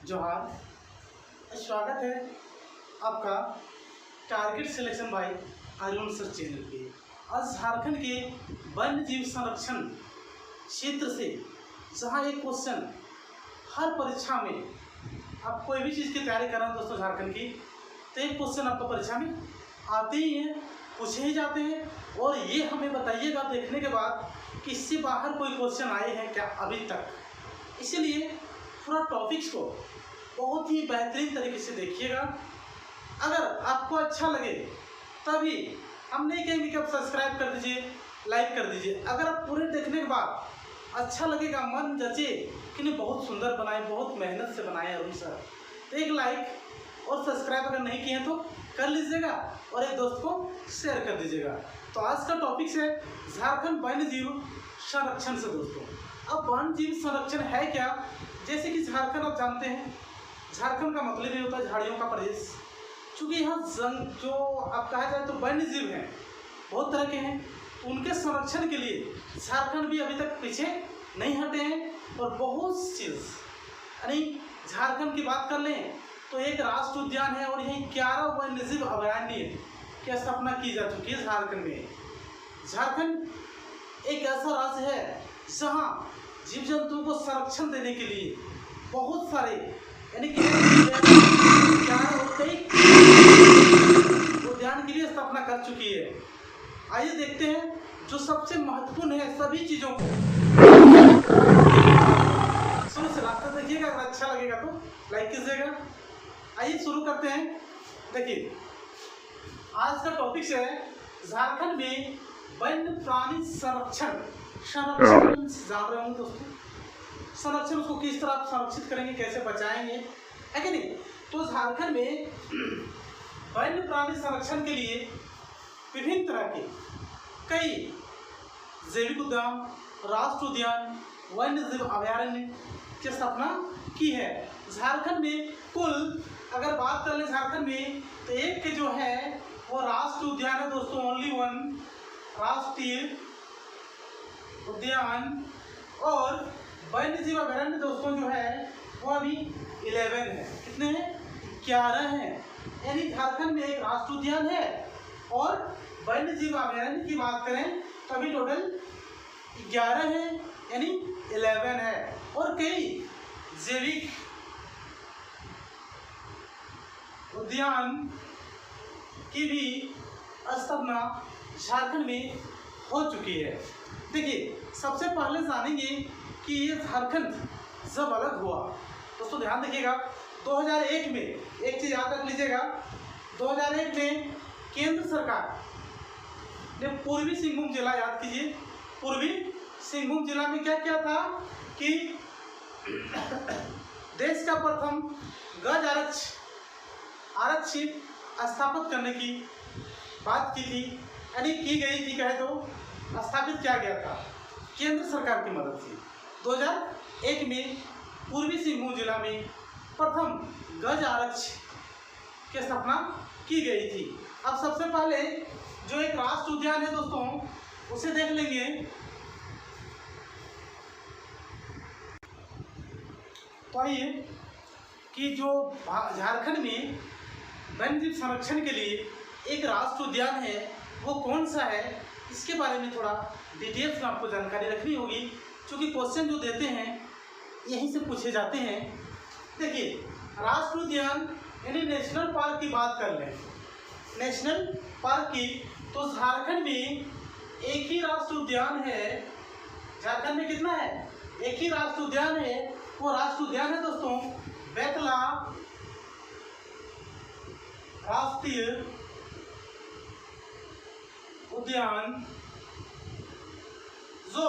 जोहार। स्वागत है आपका target selection bye Arun sir channel पे। आज झारखंड के वन्य जीव संरक्षण क्षेत्र से जहां एक क्वेश्चन हर परीक्षा में आप कोई भी चीज़ की तैयारी कर रहे हैं दोस्तों झारखंड की, तो एक क्वेश्चन आपको परीक्षा में आते ही हैं, पूछे ही जाते हैं। और ये हमें बताइएगा देखने के बाद कि इससे बाहर कोई क्वेश्चन आए हैं क्या अभी तक। इसीलिए पूरा टॉपिक्स को बहुत ही बेहतरीन तरीके से देखिएगा। अगर आपको अच्छा लगे तभी हम नहीं कहेंगे कि आप सब्सक्राइब कर दीजिए, लाइक कर दीजिए। अगर आप पूरे देखने के बाद अच्छा लगेगा, मन जचे कि नहीं बहुत सुंदर बनाए, बहुत मेहनत से बनाए अरुण सर, तो एक लाइक और सब्सक्राइब अगर नहीं किए तो कर लीजिएगा और एक दोस्त को शेयर कर दीजिएगा। तो आज का टॉपिक है झारखंड वन्य जीव संरक्षण से दोस्तों। अब वन्य जीव संरक्षण है क्या? जैसे कि झारखंड आप जानते हैं, झारखंड का मतलब ये होता है झाड़ियों का प्रदेश। चूँकि यहाँ जो आप कहा जाए तो वन्य जीव हैं, बहुत तरह के हैं, तो उनके संरक्षण के लिए झारखंड भी अभी तक पीछे नहीं हटे हैं। और बहुत चीज़ यानी झारखंड की बात कर लें तो एक राष्ट्रीय उद्यान है और यही 11 वन्य जीव अभयारण्य की स्थापना की जा चुकी है झारखंड में। झारखंड एक ऐसा राज्य है जहाँ जीव जंतुओं को संरक्षण देने के लिए बहुत सारे यानी कि उद्यान के लिए स्थापना कर चुकी है। आइए देखते हैं जो सबसे महत्वपूर्ण है सभी चीजों को। शुरू से लास्ट तक देखिएगा, अगर अच्छा लगेगा तो लाइक कीजिएगा। आइए शुरू करते हैं। देखिए आज का टॉपिक है झारखंड में वन्य प्राणी संरक्षण। संरक्षण जान रहे होंगे दोस्तों, संरक्षण उसको किस तरह आप संरक्षित करेंगे, कैसे बचाएंगे, है कि नहीं। तो झारखंड में वन्य प्राणी संरक्षण के लिए विभिन्न तरह के कई जैविक उद्यान, राष्ट्रीय उद्यान, वन्य जीव अभयारण्य की स्थापना की है। झारखंड में कुल अगर बात कर ले झारखंड में तो एक के जो है वो राष्ट्रीय उद्यान है दोस्तों, ओनली वन राष्ट्रीय उद्यान। और वन्य जीव अभयारण्य दोस्तों जो है वो अभी 11 है। कितने हैं? 11 हैं। यानी झारखंड में एक राष्ट्रीय उद्यान है और वन्य जीव अभयारण्य की बात करें तो अभी टोटल 11 है, यानी 11 है। और कई जैविक उद्यान की भी स्थापना झारखंड में हो चुकी है। देखिए सबसे पहले जानेंगे कि ये झारखंड जब अलग हुआ दोस्तों, ध्यान देखिएगा 2001 में एक चीज याद रख लीजिएगा, 2001 में केंद्र सरकार ने पूर्वी सिंहभूम जिला, याद कीजिए पूर्वी सिंहभूम जिला में क्या किया था कि देश का प्रथम गज आरक्षित स्थापित करने की बात की थी, यानी की गई थी, कहे तो स्थापित किया गया था केंद्र सरकार की मदद से। 2001 में पूर्वी सिंहभूम जिला में प्रथम गज आरक्षित की स्थापना की गई थी। अब सबसे पहले जो एक राष्ट्रीय उद्यान है दोस्तों उसे देख लेंगे। तो आइए कि जो झारखंड में वन्य जीव संरक्षण के लिए एक राष्ट्रीय उद्यान है वो कौन सा है, इसके बारे में थोड़ा डिटेल्स में आपको जानकारी रखनी होगी, क्योंकि क्वेश्चन जो देते हैं यहीं से पूछे जाते हैं। देखिए राष्ट्रीय उद्यान यानी नेशनल पार्क की बात कर लें, नेशनल पार्क की, तो झारखंड में एक ही राष्ट्रीय उद्यान है। झारखंड में कितना है? एक ही राष्ट्रीय उद्यान है। वो राष्ट्रीय उद्यान है दोस्तों बेतला राष्ट्रीय उद्यान, जो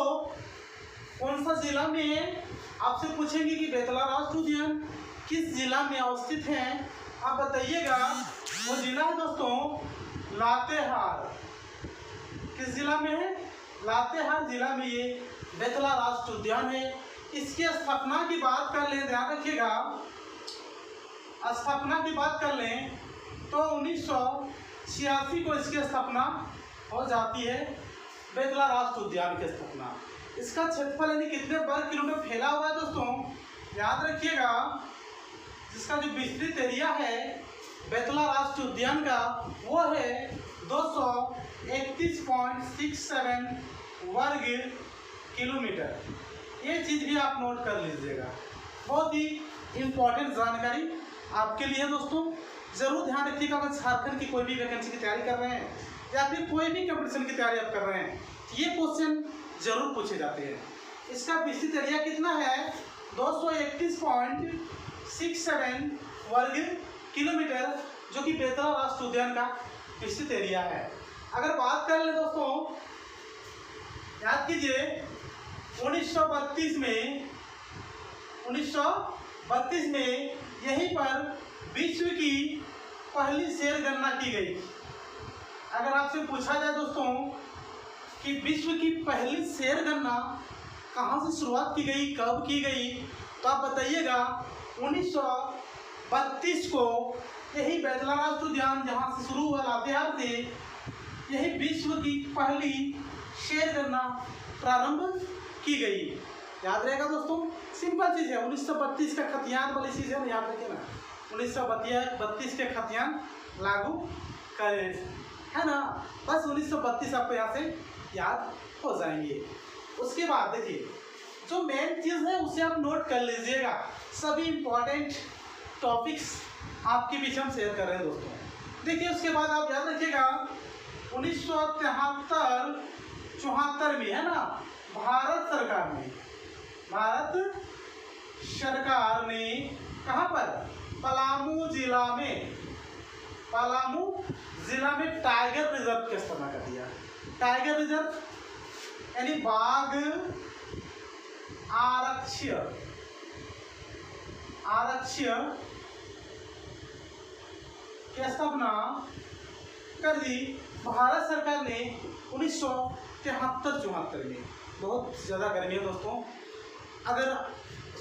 कौन सा जिला में है? आपसे पूछेंगे कि बेतला राष्ट्रीय उद्यान किस जिला में अवस्थित है, आप बताइएगा। वो जिला है दोस्तों लातेहार। किस जिला में है? लातेहार जिला में ये बेतला राष्ट्रीय उद्यान है। इसकी स्थापना की बात कर लें, ध्यान रखिएगा, स्थापना की बात कर लें तो 1986 को इसकी स्थापना हो जाती है, बेतला राष्ट्रीय उद्यान की स्थापना। इसका क्षेत्रफल यानी कितने वर्ग किलोमीटर फैला हुआ है दोस्तों, याद रखिएगा जिसका जो विस्तृत एरिया है बेतला राष्ट्रीय उद्यान का वो है 231.67 वर्ग किलोमीटर। ये चीज़ भी आप नोट कर लीजिएगा, बहुत ही इम्पोर्टेंट जानकारी आपके लिए दोस्तों। जरूर ध्यान रखिएगा, अगर झारखंड की कोई भी वैकेंसी की तैयारी कर रहे हैं या फिर कोई भी कंपटीशन की तैयारी आप कर रहे हैं, ये क्वेश्चन जरूर पूछे जाते हैं। इसका विस्तृत एरिया कितना है 231.67 वर्ग किलोमीटर, जो कि बेतला राष्ट्रीय उद्यान का विस्तृत एरिया है। अगर बात कर ले दोस्तों, याद कीजिए 1932 में यहीं पर विश्व की पहली शेर गणना की गई। अगर आपसे पूछा जाए दोस्तों कि विश्व की पहली शेर गणना कहाँ से शुरुआत की गई, कब की गई, तो आप बताइएगा 1932 को यही बेतला राष्ट्रीय उद्यान जहाँ से शुरू हुआ लातेहार से, यही विश्व की पहली शेर गणना प्रारंभ की गई। याद रहेगा दोस्तों, सिंपल चीज़ है। 1932 का खतियान वाली चीज़ है ना, याद रखिए ना, 1932 के खतियान लागू करें, है ना। बस 1932 आपको यहाँ से याद हो जाएंगे। उसके बाद देखिए जो मेन चीज़ है उसे आप नोट कर लीजिएगा। सभी इंपॉर्टेंट टॉपिक्स आपके बीच हम शेयर कर रहे हैं दोस्तों। देखिए उसके बाद आप याद रखिएगा 1973-74 में, है ना, भारत सरकार ने कहाँ पर पलामू जिला में टाइगर रिजर्व की स्थापना कर दिया। टाइगर रिजर्व यानी बाघ आरक्ष्य की स्थापना कर दी भारत सरकार ने 1973-74 में। बहुत ज़्यादा गर्मी है दोस्तों, अगर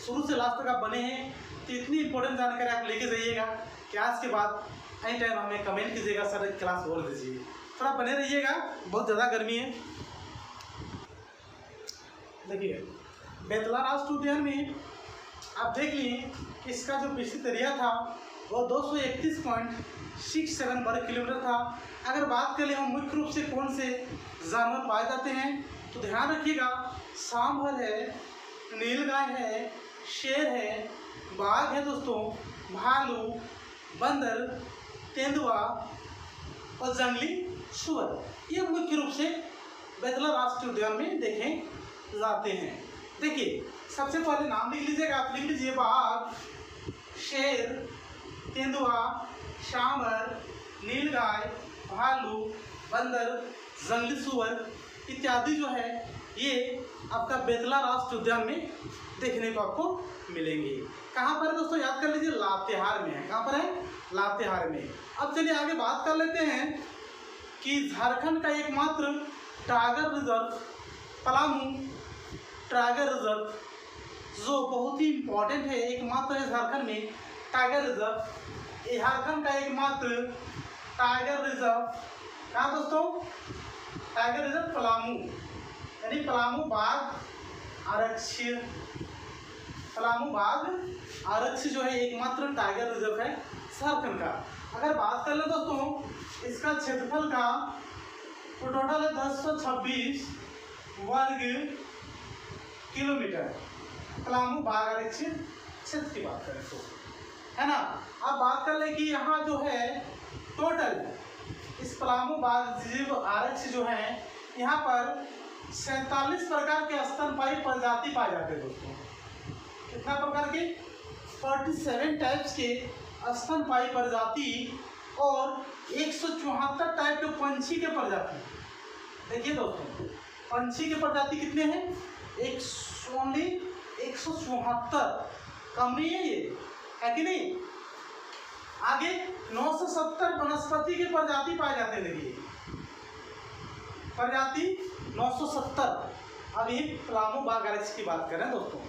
शुरू से लास्ट तक आप बने हैं तो इतनी इंपॉर्टेंट जानकारी आप लेके जाइएगा कि आज के बाद एनी टाइम हमें कमेंट कीजिएगा, सर एक क्लास और दीजिए, थोड़ा बने रहिएगा, बहुत ज़्यादा गर्मी है। देखिए बेतला राष्ट्रीय उद्यान में आप देख लिए कि इसका जो विस्तृत एरिया था वो 231.67 वर्ग किलोमीटर था। अगर बात करें हम मुख्य रूप से कौन से जानवर पाए जाते हैं, तो ध्यान रखिएगा सांभर है, नीलगाय है, शेर है, बाघ है दोस्तों, भालू, बंदर, तेंदुआ और जंगली सुअर, ये मुख्य रूप से बेतला राष्ट्रीय उद्यान में देखे जाते हैं। देखिए सबसे पहले नाम लिख लीजिएगा, आप लिख लीजिए बाघ, शेर, तेंदुआ, सांभर, नीलगाय, भालू, बंदर, जंगली सुअर इत्यादि जो है ये आपका बेतला राष्ट्रीय उद्यान में देखने को आपको मिलेंगे। कहाँ पर है दोस्तों, याद कर लीजिए लातेहार में है। कहाँ पर है, लातेहार में। अब चलिए आगे बात कर लेते हैं कि झारखंड का एकमात्र tiger reserve Palamu tiger reserve जो बहुत ही इम्पोर्टेंट है, एकमात्र है झारखंड में टाइगर रिजर्व। झारखंड का एकमात्र टाइगर रिजर्व कहाँ दोस्तों, टाइगर रिजर्व पलामू, यानी पलामू बाघ आरक्ष्य जो है एकमात्र टाइगर रिजर्व है झारखंड का। अगर बात कर ले दोस्तों इसका क्षेत्रफल का तो टोटल है 1026 वर्ग किलोमीटर। पलामू बाघ आरक्ष्य क्षेत्र की बात करें तो, है ना। अब बात कर ले कि यहाँ जो है टोटल इस पलामू बाघ जीव आरक्ष्य जो है यहाँ पर 47 प्रकार के स्तनपायी प्रजाति पाए जाते हैं दोस्तों। कितना प्रकार के, 47 टाइप्स के स्तनपायी प्रजाति और 174 टाइप के पंछी के प्रजाति। देखिए दोस्तों पंछी के प्रजाति कितने हैं, 174, कम नहीं है ये, है कि नहीं। आगे 970 वनस्पति के प्रजाति पाए जाते हैं। देखिए प्रजाति 970। अब ये पलामू बाघ आरक्ष्य की बात करें दोस्तों,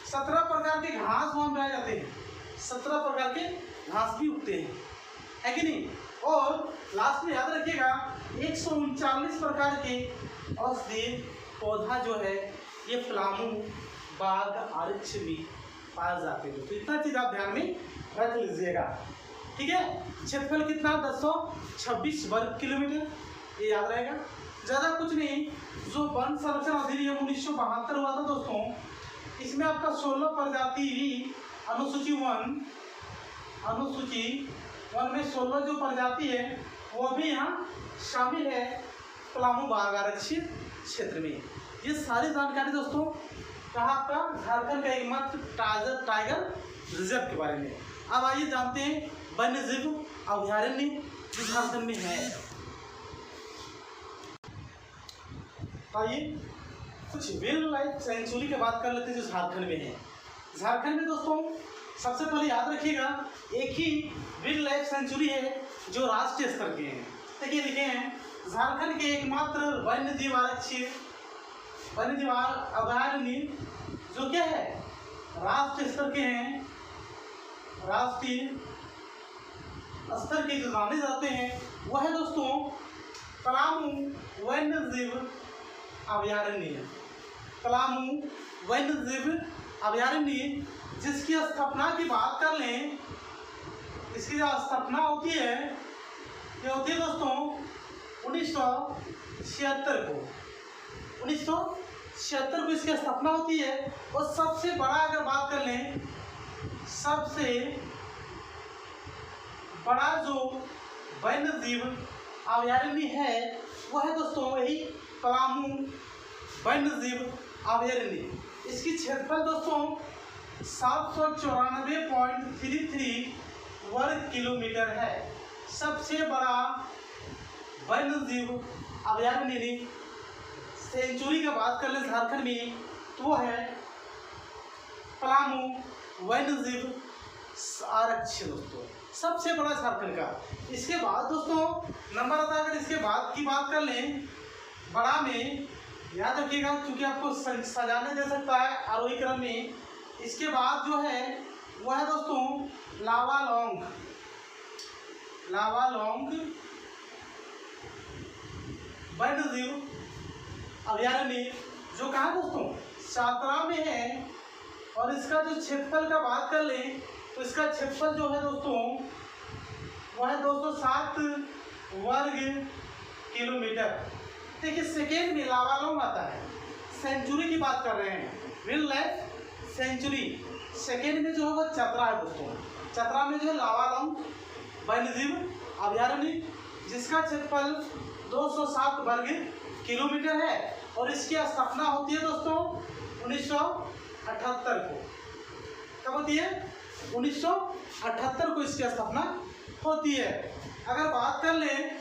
17 प्रकार के घास वहाँ पाए जाते हैं, 17 प्रकार के घास भी उगते हैं, है कि नहीं। और लास्ट में याद रखिएगा 139 प्रकार के औषधीय पौधा जो है ये पलामू बाघ आरक्ष्य में पाए जाते हैं। तो इतना चीज आप ध्यान में रख लीजिएगा, ठीक है। क्षेत्रफल कितना 1026 वर्ग किलोमीटर, ये याद रहेगा। ज्यादा कुछ नहीं। जो वन संरक्षण अधिनियम 1972 हुआ था दोस्तों, इसमें आपका 16 प्रजाति अनुसूची वन में 16 जो प्रजाति है वो भी यहाँ शामिल है पलामू बाघ आरक्षित क्षेत्र में। ये सारी जानकारी दोस्तों कहाँ आपका झारखंड का एकमात्र टाइगर रिजर्व के बारे में। अब आइए जानते हैं वन्य जीव अभयारण्य जो झारखंड में है। आइए कुछ वाइल्ड लाइफ सेंचुरी की बात कर लेते हैं जो झारखंड में है। झारखंड में दोस्तों सबसे पहले याद रखिएगा एक ही वाइल्ड लाइफ सेंचुरी है जो राष्ट्रीय स्तर के हैं। देखिए लिखे हैं झारखंड के एकमात्र वन्य जीव अभयारण्य जो क्या है राष्ट्रीय स्तर के हैं, राष्ट्रीय स्तर के जो माने जाते हैं वह है दोस्तों पलामू वन्य जीव अभयारण्य। पलामू वन्य जीव अभयारण्य जिसकी स्थापना की बात कर लें, इसकी जो स्थापना होती है ये होती है दोस्तों 1976 को इसकी स्थापना होती है। और सबसे बड़ा अगर बात कर लें, सबसे बड़ा जो वन्य जीव अभयारण्य है वह है दोस्तों वही पलामू वन्य जीव अभयारण्य। इसकी क्षेत्रफल दोस्तों 794.33 वर्ग किलोमीटर है। सबसे बड़ा वन्य जीव अभयारण्य सेंचुरी का बात कर ले झारखंड में तो वो है पलामू वन्य जीव आरक्षित दोस्तों, सबसे बड़ा झारखंड का। इसके बाद दोस्तों नंबर आता है, अगर इसके बाद की बात कर लें बड़ा में, याद रखिएगा क्योंकि आपको सजाने दे सकता है आरोही क्रम में। इसके बाद जो है वह है दोस्तों लावालोंग वन्य जीव अभयारण्य जो कहाँ दोस्तों चतरा में है। और इसका जो क्षेत्रफल का बात कर लें तो इसका क्षेत्रफल जो है दोस्तों वह है 207 वर्ग किलोमीटर। देखिए सेकेंड में लावालोंग आता है, सेंचुरी की बात कर रहे हैं वाइल्ड लाइफ सेंचुरी। सेकेंड में जो है वो चतरा है दोस्तों। चतरा में जो है लावालोंग वन्य जीव अभयारण्य जिसका क्षेत्रफल 207 वर्ग किलोमीटर है। और इसकी स्थापना होती है दोस्तों 1978 को। कब होती है 1978 को इसकी स्थापना होती है। अगर बात कर लें,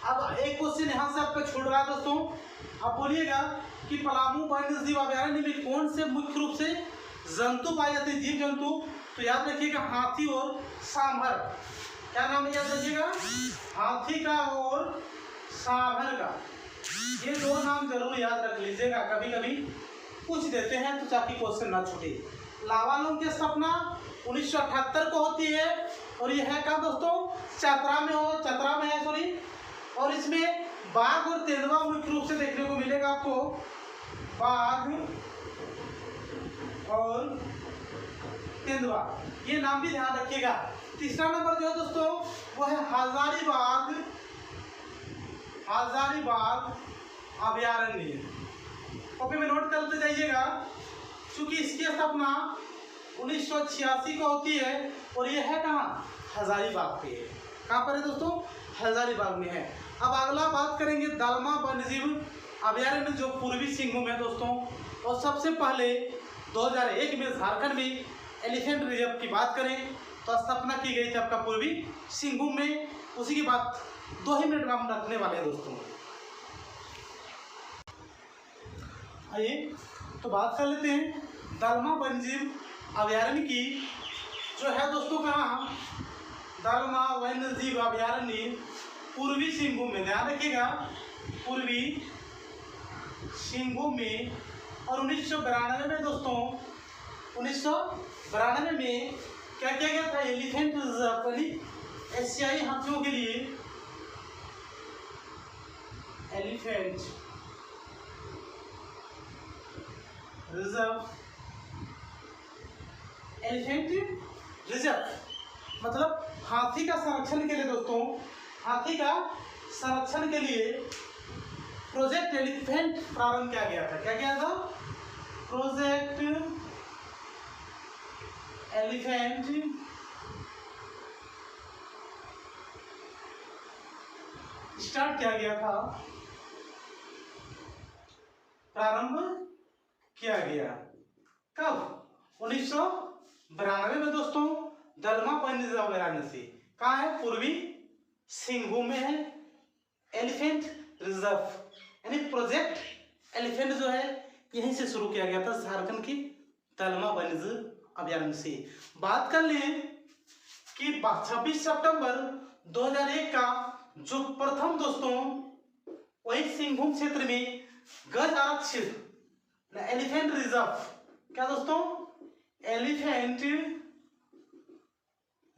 अब एक क्वेश्चन यहाँ से आपका छूट रहा है दोस्तों, आप बोलिएगा कि पलामू वन्य जीव अभयारण्य में कौन से मुख्य रूप से जंतु पाए जाते हैं, जीव जंतु। तो याद रखिएगा हाथी और सांभर। क्या नाम याद रखिएगा, हाथी का और सांभर का। ये दो नाम जरूर याद रख लीजिएगा, कभी कभी पूछ देते हैं तो ताकि क्वेश्चन ना छूटे। लावालोंग की स्थापना 1978 को होती है और ये है कहाँ दोस्तों चतरा में है सॉरी। और इसमें बाघ और तेंदुआ मुख्य रूप से देखने को मिलेगा आपको, बाघ और तेंदुआ, ये नाम भी ध्यान रखिएगा। तीसरा नंबर जो है दोस्तों वो है हजारीबाग अभयारण्य। कॉपी में नोट करते जाइएगा क्योंकि इसकी स्थापना 1986 को होती है और ये है कहाँ हजारीबाग पे है। कहाँ पर है दोस्तों हजारीबाग में है। अब अगला बात करेंगे दालमा वन्यजीव अभयारण्य जो पूर्वी सिंहभूम है दोस्तों। और सबसे पहले 2001 में झारखंड में एलिफेंट रिजर्व की बात करें तो स्थापना की गई थी आपका पूर्वी सिंहभूम में। उसी की बात 2 ही मिनट में हम रखने वाले हैं दोस्तों। आइए तो बात कर लेते हैं दालमा वन्यजीव अभयारण्य की, जो है दोस्तों कहाँ दालमा वन्यजीव अभयारण्य पूर्वी सिंहभूम में। ध्यान रखिएगा पूर्वी सिंहभूम में। और 1992 में दोस्तों 1992 में क्या किया गया था, एलिफेंट रिजर्व एशियाई हाथियों के लिए एलिफेंट रिजर्व एलिफेंट रिजर्व मतलब हाथी का संरक्षण के लिए दोस्तों, हाथी का संरक्षण के लिए प्रोजेक्ट एलिफेंट प्रारंभ किया गया था। क्या किया था? प्रोजेक्ट एलिफेंट स्टार्ट किया गया था, प्रारंभ किया गया। कब? 1992 में दोस्तों, दलमा वन्य जीव अभयारण्य से। कहाँ है? पूर्वी सिंहभूम में है एलिफेंट रिजर्व, यानी प्रोजेक्ट एलिफेंट जो है यहीं से शुरू किया गया था, झारखंड की दलमा वन्य जीव अभयारण्य से। बात कर लें कि 26 सितंबर 2001 का जो प्रथम दोस्तों वही सिंहभूम क्षेत्र में गज आरक्षित एलिफेंट रिजर्व, क्या दोस्तों? एलिफेंट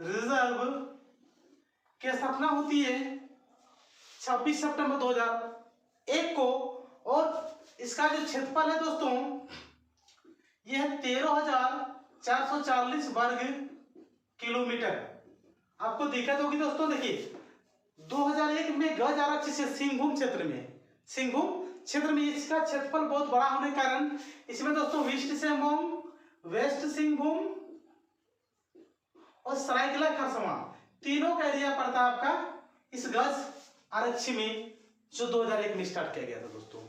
रिजर्व की स्थापना होती है 26 सितंबर 2001 को, और इसका जो क्षेत्रफल है दोस्तों यह 13,440 वर्ग किलोमीटर। आपको दिक्कत होगी दोस्तों, देखिए 2001 में गज आरक्षित सिंहभूम क्षेत्र में, सिंहभूम क्षेत्र में इसका क्षेत्रफल बहुत बड़ा होने के कारण इसमें दोस्तों ईस्ट सिंहभूम, वेस्ट सिंहभूम और सरायकेला खरसावां तीनों का एरिया पड़ता है आपका इस गज आरक्षी में, जो 2001 में स्टार्ट किया गया था दोस्तों।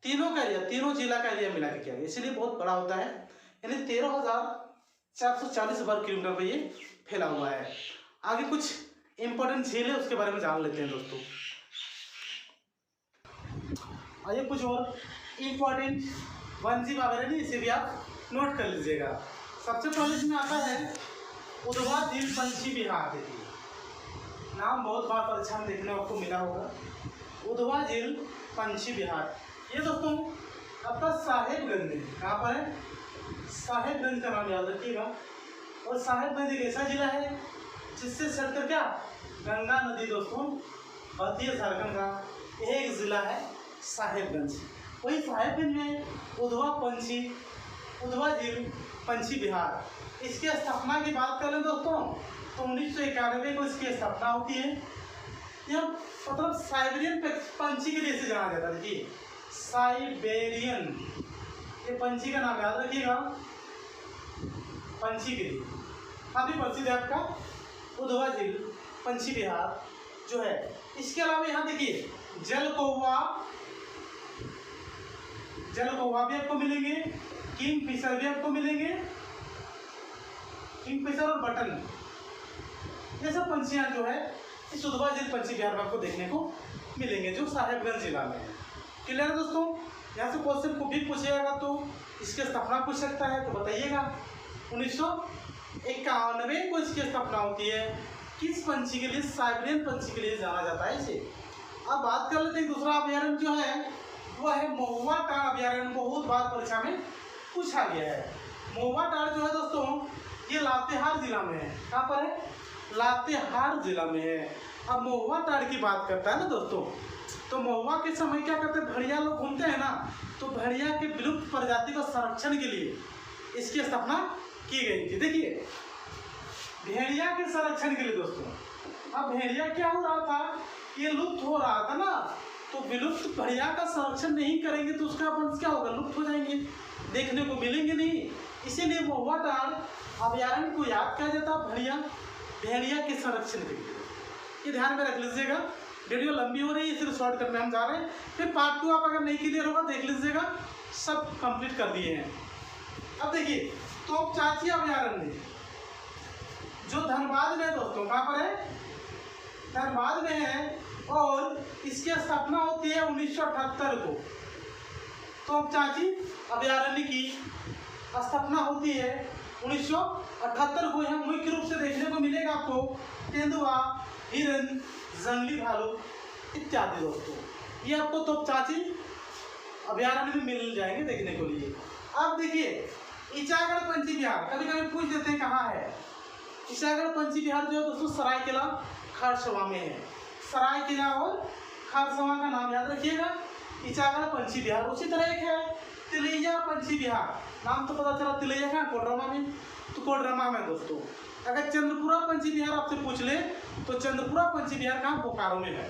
तीनों का एरिया, तीनों जिला का एरिया मिला के किया गया, इसलिए बहुत बड़ा होता है, यानी 13,440 वर्ग किलोमीटर पर ये फैला हुआ है। आगे कुछ इंपॉर्टेंट झील है उसके बारे में जान लेते हैं दोस्तों। आइए कुछ और इंपॉर्टेंट वन्यजीव अभयारण्य, इसे भी आप नोट कर लीजिएगा। सबसे पहले इसमें आता है उधवा झील पंछी विहार। देखिए नाम बहुत बार परीक्षा में देखने आपको मिला होगा, उधवा झील पंछी विहार। ये दोस्तों आपका साहेबगंज में, कहाँ पर है? साहेबगंज का नाम याद रखिएगा। और साहेबगंज एक ऐसा जिला है जिससे सटकर क्या गंगा नदी दोस्तों बहती है झारखंड का, यह एक जिला है साहेबगंज। वही साहेबगंज में उधवा झील पंछी विहार, इसकी स्थापना की बात करें दोस्तों तो 1991 को इसकी स्थापना होती है। यह मतलब साइबेरियन पंछी के लिए से जाना जाता है। देखिए साइबेरियन, ये पंछी का नाम याद रखिएगा, पंछी के लिए काफी प्रसिद्ध है आपका उधवा झील पंछी विहार जो है। इसके अलावा यहाँ देखिए जल कौवा भी आपको मिलेंगे, किंग फिशर भी आपको मिलेंगे, किंग फिशर और बटन, ये सब पंछियां जो है इस उधवा झील पंछी विहार में आपको देखने को मिलेंगे, जो साहेबगंज जिला में है। क्लियर है दोस्तों? यहाँ से क्वेश्चन को भी पूछेगा तो इसकी स्थापना पूछ सकता है, तो बताइएगा 1991 को इसकी स्थापना होती है। किस पंछी के लिए? साइबेरियन पंछी के लिए जाना जाता है इसे। अब बात कर लेते हैं दूसरा अभयारण्य जो है वह है महुआ टाड़ अभयारण्य। बहुत बार परीक्षा में पूछा गया है। महुआ टाड़ जो है दोस्तों ये लातेहार जिला में है। कहाँ पर है? लातेहार जिला में है। अब महुआ टाड़ की बात करता है ना दोस्तों, तो महुआ के समय क्या करते हैं, भेड़िया लोग घूमते हैं ना, तो भेड़िया के विलुप्त प्रजाति का संरक्षण के लिए इसकी स्थापना की गई थी। देखिए भेड़िया के संरक्षण के लिए दोस्तों, अब भेड़िया क्या हो रहा था, ये लुप्त हो रहा था ना, तो विलुप्त भेड़िया का संरक्षण नहीं करेंगे तो उसका वंश क्या होगा, लुप्त हो जाएंगे, देखने को मिलेंगे नहीं। इसीलिए महुआ टाड़ अभयारण्य को याद किया जाता भेड़िया के संरक्षण के लिए। ये ध्यान में रख लीजिएगा। वीडियो लंबी हो रही है इसलिए शॉर्टकट में हम जा रहे हैं। फिर पार्ट 2 आप अगर नहीं क्लियर होगा देख लीजिएगा, सब कंप्लीट कर दिए हैं। अब देखिए तोपचांची अभयारण्य जो धनबाद में है दोस्तों, कहाँ पर है? धनबाद में है, और इसकी स्थापना होती है 1978 को। तोपचांची अभयारण्य की स्थापना होती है 1978 को। यहाँ मुख्य रूप से देखने को मिलेगा आपको तेंदुआ, हिरन, जंगली भालू इत्यादि दोस्तों। ये आपको तोपचांची अभयारण्य में मिल जाएंगे देखने को लिए। अब देखिए इचागढ़ पंछी विहार, कभी कभी पूछ देते हैं कहाँ है। इचागढ़ पंछी विहार जो है दोस्तों सरायकेला खरसावां में है। सरायकेला और खरसावां का नाम याद रखिएगा। इचागढ़ पंछी विहार। उसी तरह एक है तिलैया पंछी विहार, नाम तो पता चला तिलैया कहाँ, कोडरमा में, तो कोडरमा में दोस्तों। अगर चंद्रपुरा पंछी विहार आपसे पूछ ले तो चंद्रपुरा पंछी विहार कहाँ, बोकारो में है।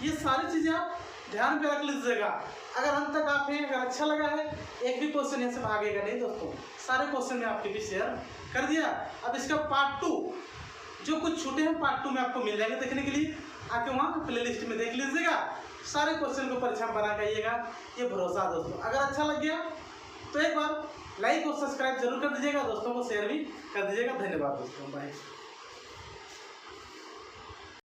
ये सारी चीजें आप ध्यान पे रख लीजिएगा। अगर अंत तक आप हैं, अगर अच्छा लगा है, एक भी क्वेश्चन यहाँ से भागेगा नहीं दोस्तों, सारे क्वेश्चन मैं आपके भी शेयर कर दिया। अब इसका पार्ट 2 जो कुछ छूटे हैं पार्ट 2 में आपको मिल जाएंगे देखने के लिए, आके वहाँ प्ले लिस्ट में देख लीजिएगा। सारे क्वेश्चन को परीक्षा में बना के आइएगा, ये भरोसा दोस्तों। अगर अच्छा लग गया तो एक बार लाइक और सब्सक्राइब जरूर कर दीजिएगा, दोस्तों को शेयर भी कर दीजिएगा। धन्यवाद दोस्तों, बाय।